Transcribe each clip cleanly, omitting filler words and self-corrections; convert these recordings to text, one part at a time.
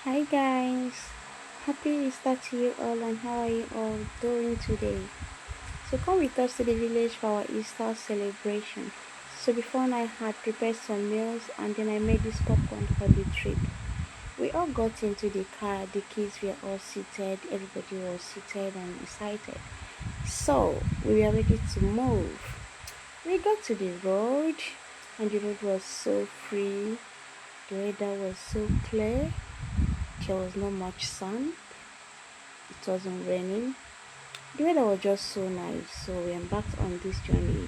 Hi guys, happy Easter to you all and how are you all doing today? So come with us to the village for our Easter celebration. So before I had prepared some meals and then I made this popcorn for the trip. We all got into the car, the kids were all seated, everybody was seated and excited. So we were ready to move. We got to the road and the road was so free, the weather was so clear, there was not much sun. It wasn't raining. The weather was just so nice. So we embarked on this journey,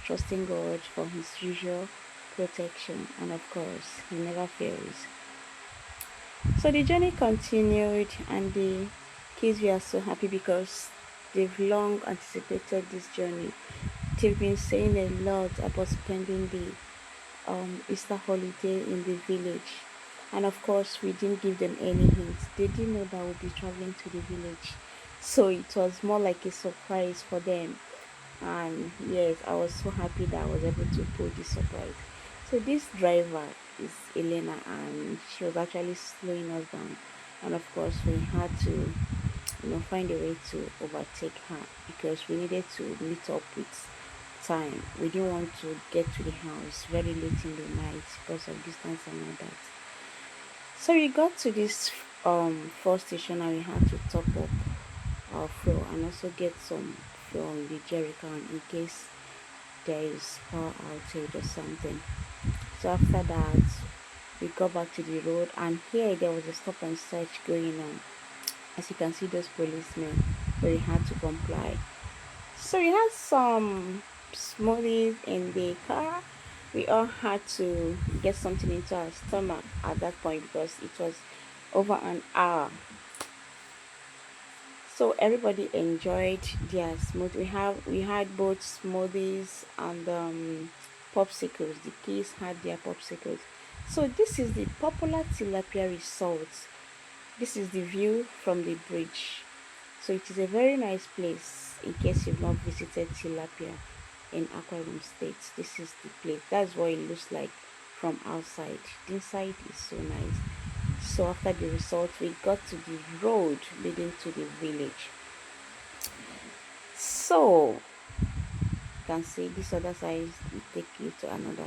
trusting God for His usual protection, and of course, He never fails. So the journey continued, and the kids were so happy because they've long anticipated this journey. They've been saying a lot about spending the Easter holiday in the village. And of course, we didn't give them any hints. They didn't know that we'll be traveling to the village. So it was more like a surprise for them. And yes, I was so happy that I was able to pull this surprise. So this driver is Elena, and she was actually slowing us down. And of course, we had to, find a way to overtake her because we needed to meet up with time. We didn't want to get to the house very late in the night because of distance and all that. So we got to this first station and we had to top up our fuel and also get some fuel on the jerrycan in case there is power outage or something. So after that, we got back to the road and here there was a stop and search going on. As you can see, those policemen, but we had to comply. So we had some smoothies in the car. We all had to get something into our stomach at that point because it was over an hour. So everybody enjoyed their smoothie. We had both smoothies and popsicles. The kids had their popsicles. So this is the popular tilapia resort. This is the view from the bridge. So it is a very nice place in case you've not visited Tilapia in Akwa Ibom State. This is the place. That's what it looks like from outside. The inside is so nice. So after the resort, we got to the road leading to the village. So you can see this other side will take you to another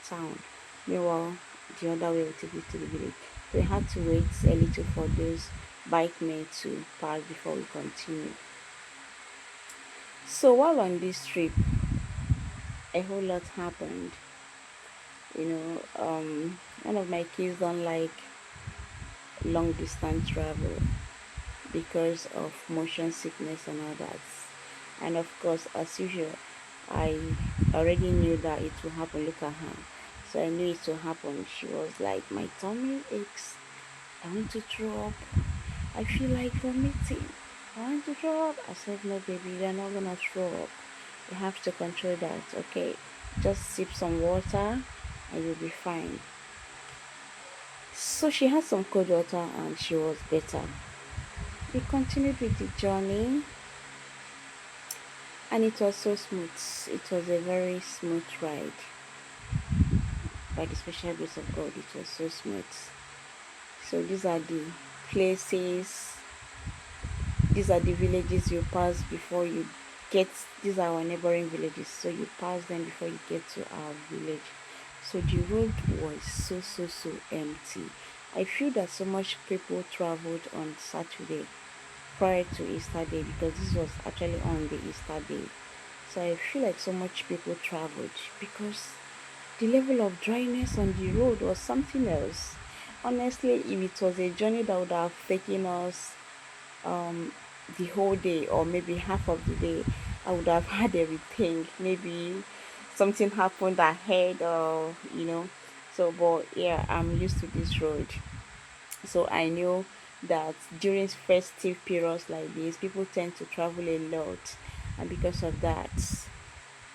town. Meanwhile, the other way will take you to the village. We had to wait a little for those bike men to pass before we continue. So while on this trip, a whole lot happened. One of my kids don't like long distance travel because of motion sickness and all that. And of course, as usual, I already knew that it will happen. Look at her. So I knew it will happen. She was like, my tummy aches. I want to throw up. I feel like vomiting. I want to throw up. I said, no, baby, you're not gonna throw up. You have to control that, okay? Just sip some water and you'll be fine. So she had some cold water and she was better. We continued with the journey and it was so smooth. It was a very smooth ride. By the special grace of God, it was so smooth. So these are the places, these are the villages you pass before you get. These are our neighboring villages, so you pass them before you get to our village. So the road was so empty. I feel that so much people traveled on Saturday prior to Easter Day because this was actually on the Easter Day. So I feel like so much people traveled because the level of dryness on the road was something else. Honestly, if it was a journey that would have taken us um the whole day or maybe half of the day, I would have had everything. Maybe something happened ahead or so, but yeah, I'm used to this road. So I knew that during festive periods like this, people tend to travel a lot, and because of that,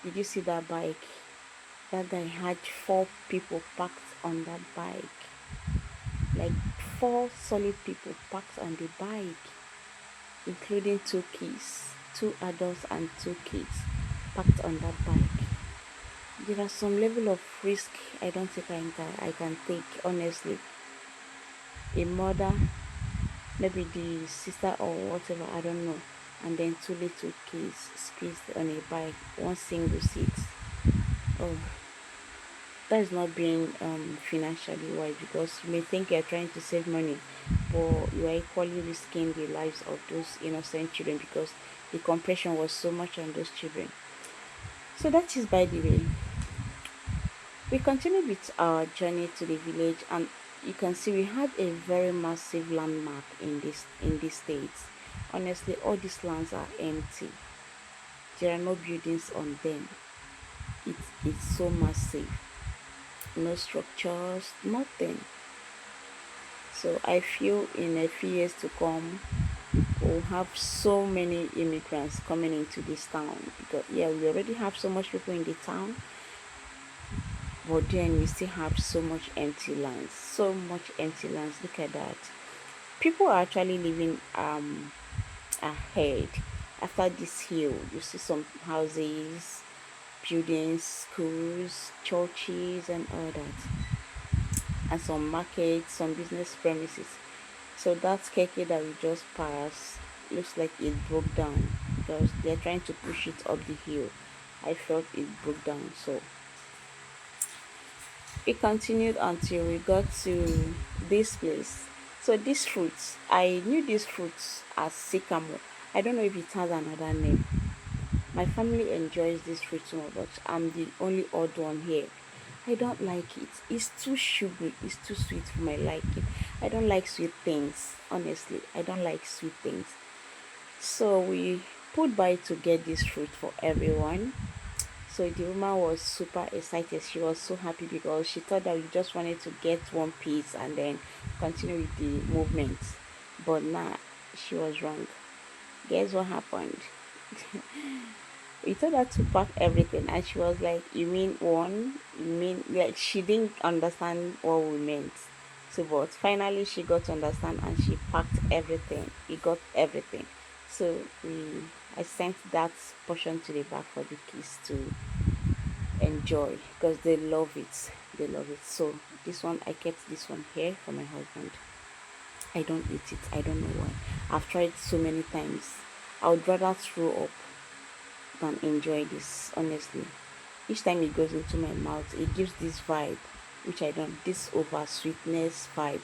did you see that bike? That guy had four people packed on that bike, like four solid people packed on the bike, including two kids, two adults and two kids packed on that bike. There are some level of risk I don't think I can take, honestly. a mother, maybe the sister or whatever, I don't know, and then two little kids squeezed on a bike, one single seat. Oh, that is not being financially wise, because you may think you're trying to save money, but you are equally risking the lives of those innocent children, because the compression was so much on those children. So that is by the way. We continued with our journey to the village, and you can see we had a very massive landmark in these states. Honestly, all these lands are empty. There are no buildings on them. It's so massive. No structures, nothing. So I feel in a few years to come, we'll have so many immigrants coming into this town, because yeah, we already have so much people in the town, but then we still have so much empty lands. So much empty lands. Look at that. People are actually living ahead. After this hill, you see some houses, buildings, schools, churches, and all that, and some markets, some business premises. So that keke that we just passed looks like it broke down, because they're trying to push it up the hill. I felt it broke down, so we continued until we got to this place. So these fruits, I knew these fruits as sycamore. I don't know if it has another name. My family enjoys this fruit so much, but I'm the only odd one here. I don't like it. It's too sugary. It's too sweet for my liking. I don't like sweet things. Honestly, I don't like sweet things. So we put by to get this fruit for everyone. So the woman was super excited. She was so happy, because she thought that we just wanted to get one piece and then continue with the movement. But nah, she was wrong. Guess what happened? We told her to pack everything, and she was like, "You mean one? You mean," like, she didn't understand what we meant. So, but finally she got to understand, and she packed everything. We got everything. So I sent that portion to the back for the kids to enjoy, because they love it. They love it. So this one, I kept this one here for my husband. I don't eat it. I don't know why. I've tried so many times. I would rather throw up than enjoy this, honestly. Each time it goes into my mouth, it gives this vibe, which I don't, this over sweetness vibe.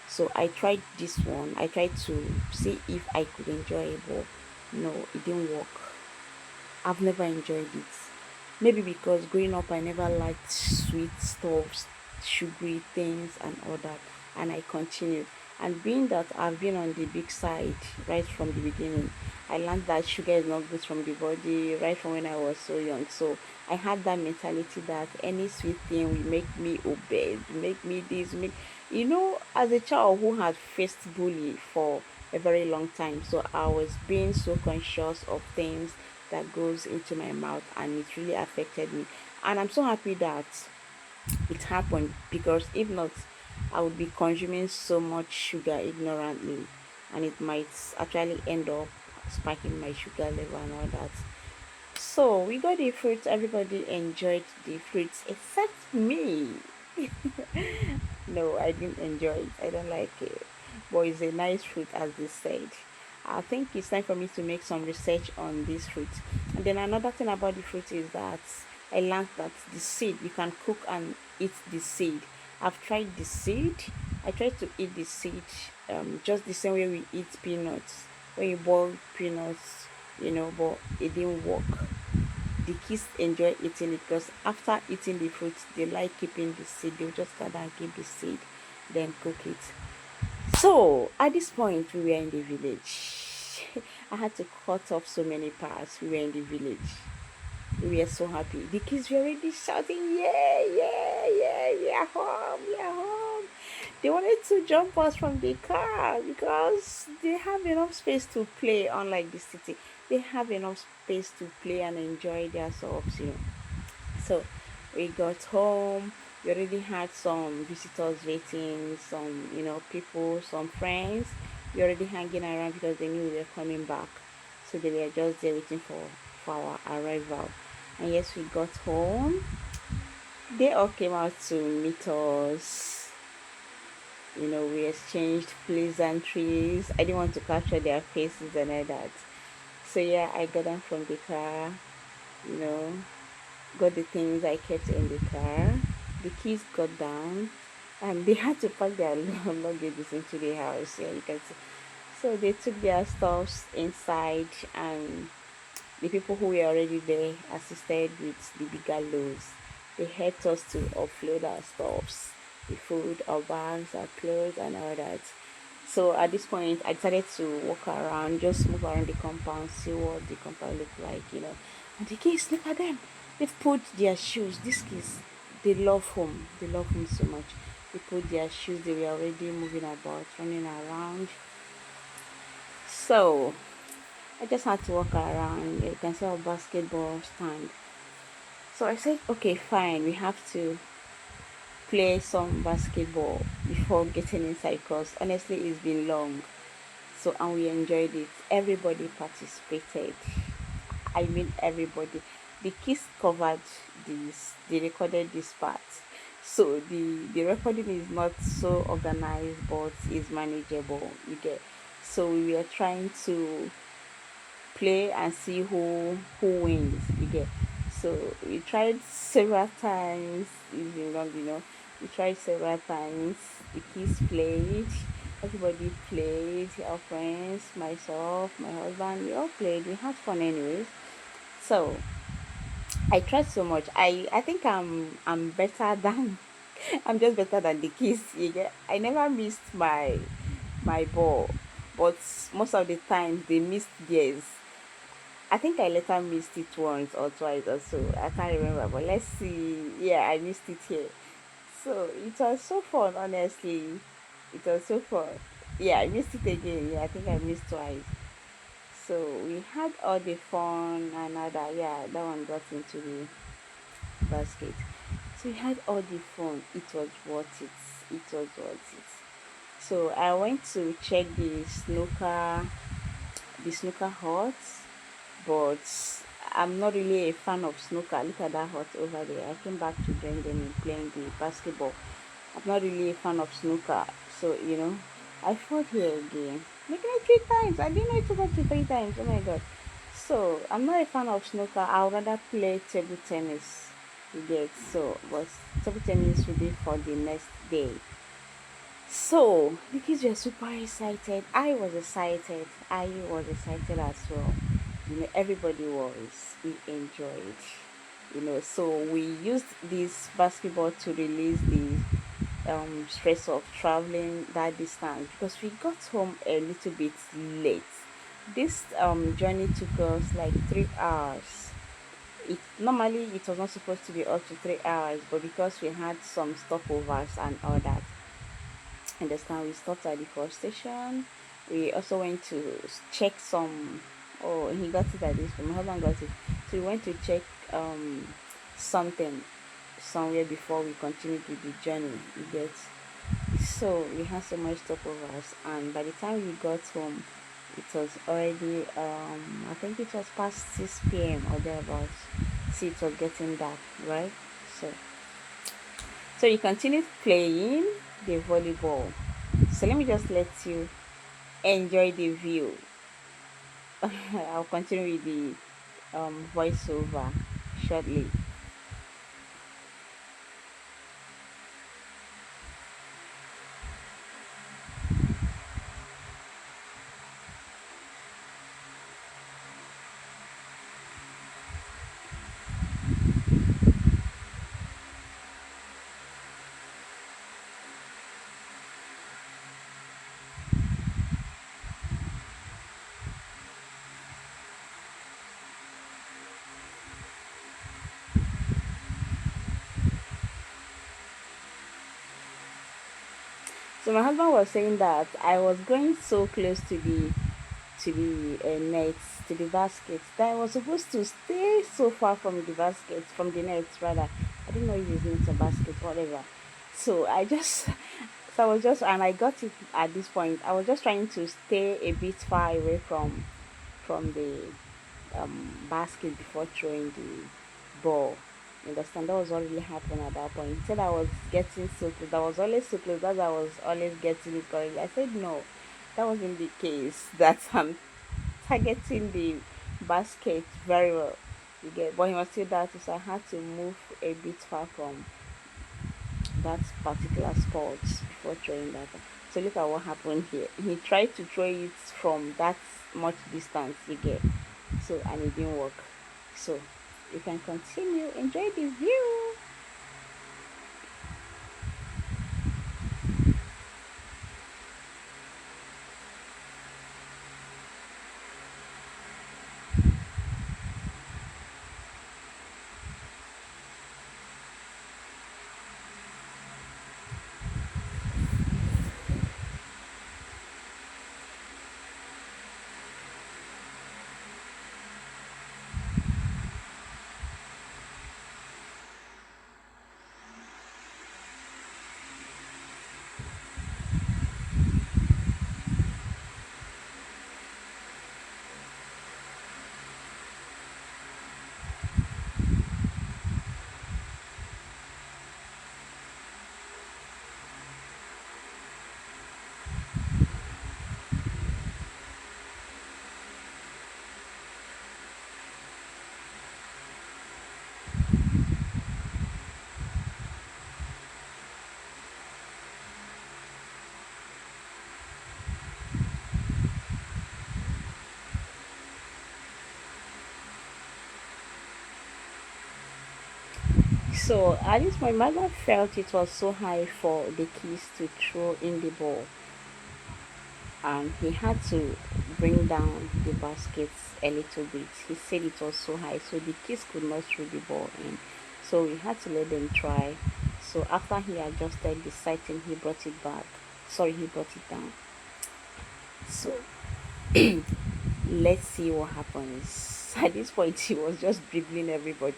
So I tried this one. I tried to see if I could enjoy it, but no, it didn't work. I've never enjoyed it. Maybe because growing up I never liked sweet stuffs, sugary things, and all that, and I continued. And being that I've been on the big side right from the beginning, I learned that sugar is not good from the body right from when I was so young. So I had that mentality that any sweet thing will make me obese, make me this, make, as a child who had faced bully for a very long time. So I was being so conscious of things that goes into my mouth, and it really affected me. And I'm so happy that it happened, because if not, I would be consuming so much sugar ignorantly, and it might actually end up spiking my sugar level and all that. So we got the fruits, everybody enjoyed the fruits except me. No, I didn't enjoy it. I don't like it. But it's a nice fruit, as they said. I think it's time for me to make some research on this fruit. And then another thing about the fruit is that I learned that the seed, you can cook and eat the seed. I've tried the seed. I tried to eat the seed just the same way we eat peanuts. When you boil peanuts, but it didn't work. The kids enjoy eating it, because after eating the fruit, they like keeping the seed. They'll just gather and keep the seed, then cook it. So at this point, we were in the village. I had to cut off so many parts. We were in the village. We were so happy. The kids were already shouting, "Yeah, yeah, yeah, yeah, home, yeah, home." They wanted to jump us from the car, because they have enough space to play, unlike the city. They have enough space to play and enjoy themselves. So we got home. We already had some visitors waiting, some people, some friends. We already hanging around, because they knew we were coming back. So they were just there waiting for our arrival. And yes, we got home. They all came out to meet us. We exchanged pleasantries. I didn't want to capture their faces and all that. So yeah, I got them from the car, you know, got the things I kept in the car. The kids got down and they had to pack their luggages into the house. Yeah, you can see. So they took their stuffs inside, and the people who were already there assisted with the bigger loads. They helped us to offload our stuffs, the food, our bags, our clothes, and all that. So at this point, I decided to walk around, just move around the compound, see what the compound looked like. And the kids, look at them. They've put their shoes. These kids, they love home. They love home so much. They put their shoes. They were already moving about, running around. So I just had to walk around. You can see our basketball stand. So I said, okay, fine. We have to play some basketball before getting inside because honestly, it's been long. So, and we enjoyed it. Everybody participated. I mean, everybody. The kids covered this, they recorded this part. So, the recording is not so organized, but is manageable. You get. So, we were trying to play and see who wins. You get. So we tried several times. It's been long. We tried several times. The kids played. Everybody played. Our friends, myself, my husband, we all played. We had fun anyways. So I tried so much. I think I'm better than I'm just better than the kids. You get. I never missed my ball, but most of the times they missed theirs. I think I later missed it once or twice or so. I can't remember, but let's see. Yeah, I missed it here. So it was so fun, honestly. It was so fun. Yeah, I missed it again. Yeah, I think I missed twice. So we had all the fun and all that. Yeah, that one got into the basket. So we had all the fun. It was worth it. It was worth it. So I went to check the snooker hut, but I'm not really a fan of snooker. Look at that hut over there. I came back to join them in playing the basketball. I'm not really a fan of snooker, so I fought here again. Making it 3 times. I didn't know it took up to 3 times. Oh my god. So I'm not a fan of snooker. I'd rather play table tennis. You get. So, but table tennis will be for the next day. So the kids were super excited. I was excited. I was excited as well. Everybody was. We enjoyed. So we used this basketball to release the stress of traveling that distance because we got home a little bit late. This journey took us like 3 hours. It was not supposed to be up to 3 hours, but because we had some stopovers and all that, understand, we stopped at the first station. We also went to check some. Oh, he got it at this my husband got it. So we went to check something somewhere before we continued with the journey. You get. So we had so much stopovers, and by the time we got home, it was already I think it was past 6 p.m. or thereabouts. See, it was getting dark, right? So you continued playing the volleyball. So let me just let you enjoy the view. I'll continue with the voiceover shortly. So my husband was saying that I was going so close to the nets, to the baskets, that I was supposed to stay so far from the baskets, from the nets rather. I didn't know if it's nets or basket, whatever. So so I was just, and I got it at this point. I was just trying to stay a bit far away from the basket before throwing the ball. You understand? That was what really happened at that point. He said I was getting so close. I was always so close. That I was always getting it correctly. I said no, that wasn't the case. That I'm targeting the basket very well. You get, but he was still that, so I had to move a bit far from that particular spot before throwing that. So look at what happened here. He tried to throw it from that much distance, you get. So and it didn't work. So you can continue. Enjoy the view. So at this point, my mother felt it was so high for the kids to throw in the ball, and he had to bring down the baskets a little bit. He said it was so high, so the kids could not throw the ball in. So we had to let them try. So after he adjusted the sighting, he brought it back. Sorry, he brought it down. So let's see what happens. At this point, he was just dribbling everybody,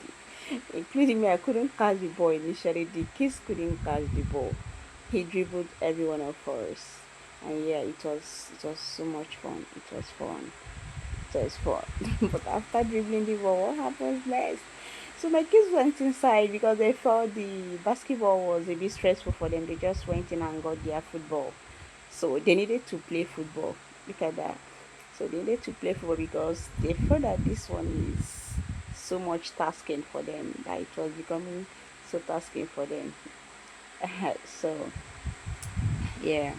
including me. I couldn't catch the ball initially. The kids couldn't catch the ball. He dribbled every one of us, and yeah, it was so much fun. It was fun. It was fun. But after dribbling the ball, what happens next? So my kids went inside because they felt the basketball was a bit stressful for them. They just went in and got their football. So they needed to play football. Look at that. So they needed to play football because they felt that this one is so much tasking for them, that it was becoming so tasking for them. So yeah.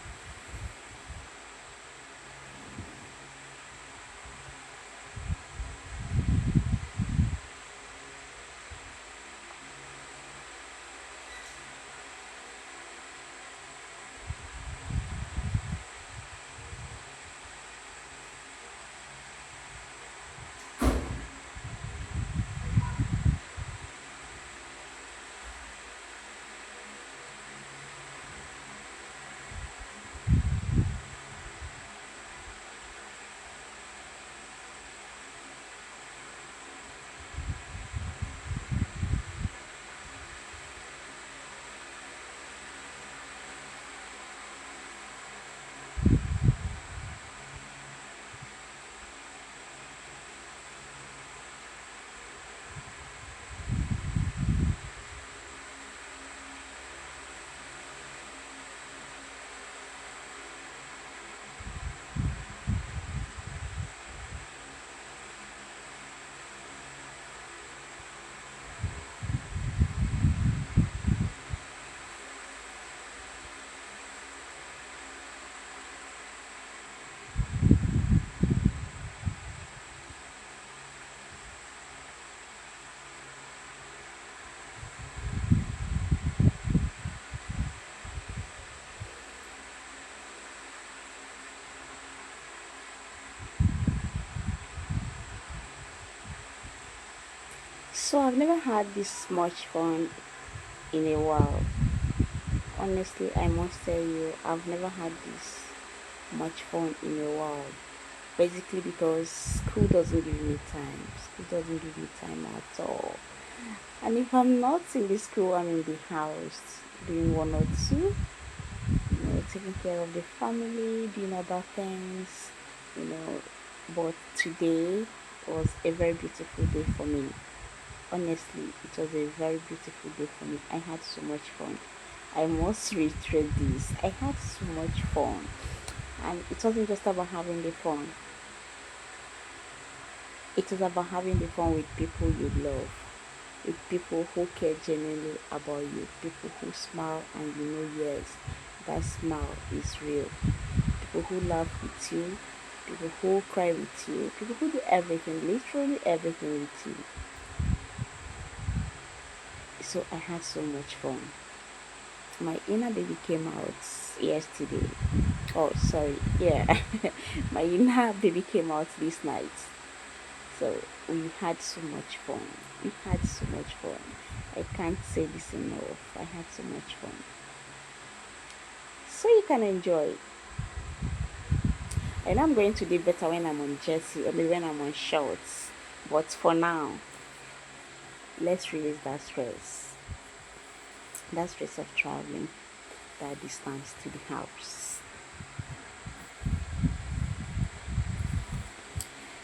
So I've never had this much fun in a while. Honestly, I must tell you, I've never had this much fun in a while. Basically, because school doesn't give me time. School doesn't give me time at all. And if I'm not in the school, I'm in the house doing one or two, taking care of the family, doing other things, you know. But today was a very beautiful day for me. Honestly, it was a very beautiful day for me. I had so much fun. I must reiterate this. I had so much fun. And it wasn't just about having the fun, it was about having the fun with people you love, with people who care genuinely about you, people who smile and you know, yes, that smile is real, people who laugh with you, people who cry with you, people who do everything, literally everything with you. So I had so much fun. My inner baby came out yesterday. Oh, sorry. Yeah, my inner baby came out this night. So we had so much fun. We had so much fun. I can't say this enough. I had so much fun. So you can enjoy. And I'm going to do better when I'm on jersey or maybe when I'm on shorts. But for now, let's release that stress. That stress of traveling that distance to the house.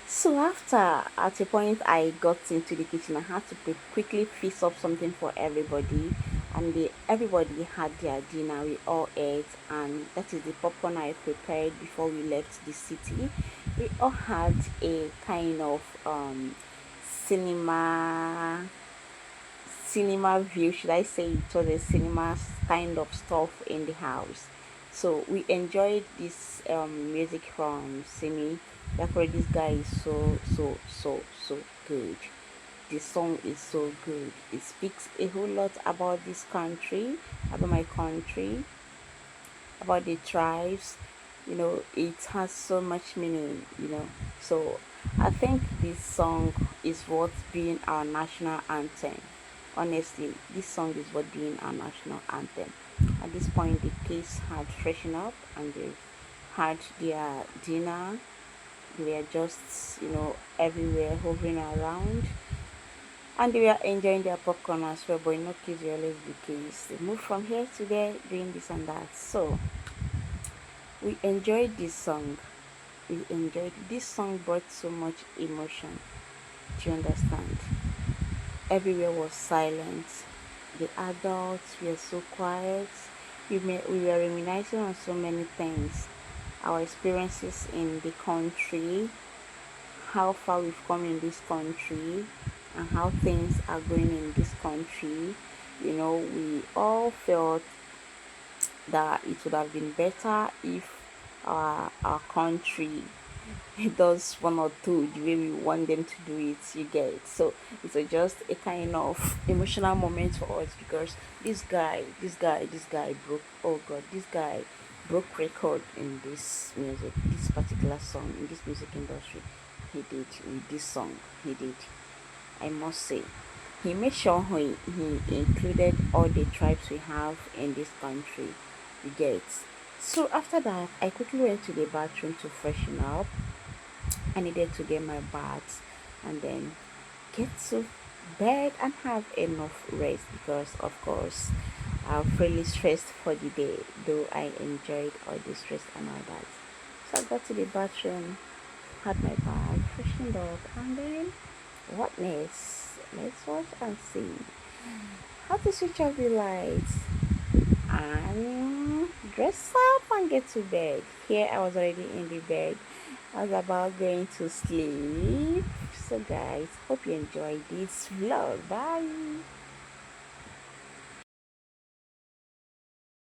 So after, at a point, I got into the kitchen. I had to quickly fix up something for everybody, and everybody had their dinner. We all ate, and that is the popcorn I prepared before we left the city. We all had a kind of cinema cinema view, should I say. It was a cinema kind of stuff in the house. So we enjoyed this music from Simi. Therefore, this guy is so good. The song is so good. It speaks a whole lot about this country, about my country, about the tribes. It has so much meaning. So I think this song is what being our national anthem. Honestly, this song is what being our national anthem. At this point, the kids had freshened up and they've had their dinner. They were just, everywhere hovering around, and they were enjoying their popcorn as well. But in no case, we always the case. They move from here to there, doing this and that. So we enjoyed this song. We enjoyed this song. Brought so much emotion. Do you understand? Everywhere was silent. The adults were so quiet. We were reminiscing on so many things. Our experiences in the country, how far we've come in this country, and how things are going in this country. We all felt that it would have been better if our country does one or two the way we want them to do it. You get it? So it's just a kind of emotional moment for us, because this guy broke, oh god, this guy broke record in this music, this particular song, in this music industry. He did with this song. He did, I must say. He made sure he included all the tribes we have in this country. You get it? So after that, I quickly went to the bathroom to freshen up. I needed to get my bath and then get to bed and have enough rest, because of course I'm really stressed for the day, though I enjoyed all the stress and all that. So I got to the bathroom, had my bath, freshened up, and then what next? Let's watch and see how to switch off the lights and dress up and get to bed. Here I was already in the bed. I was about going to sleep. So guys, hope you enjoyed this vlog. Bye.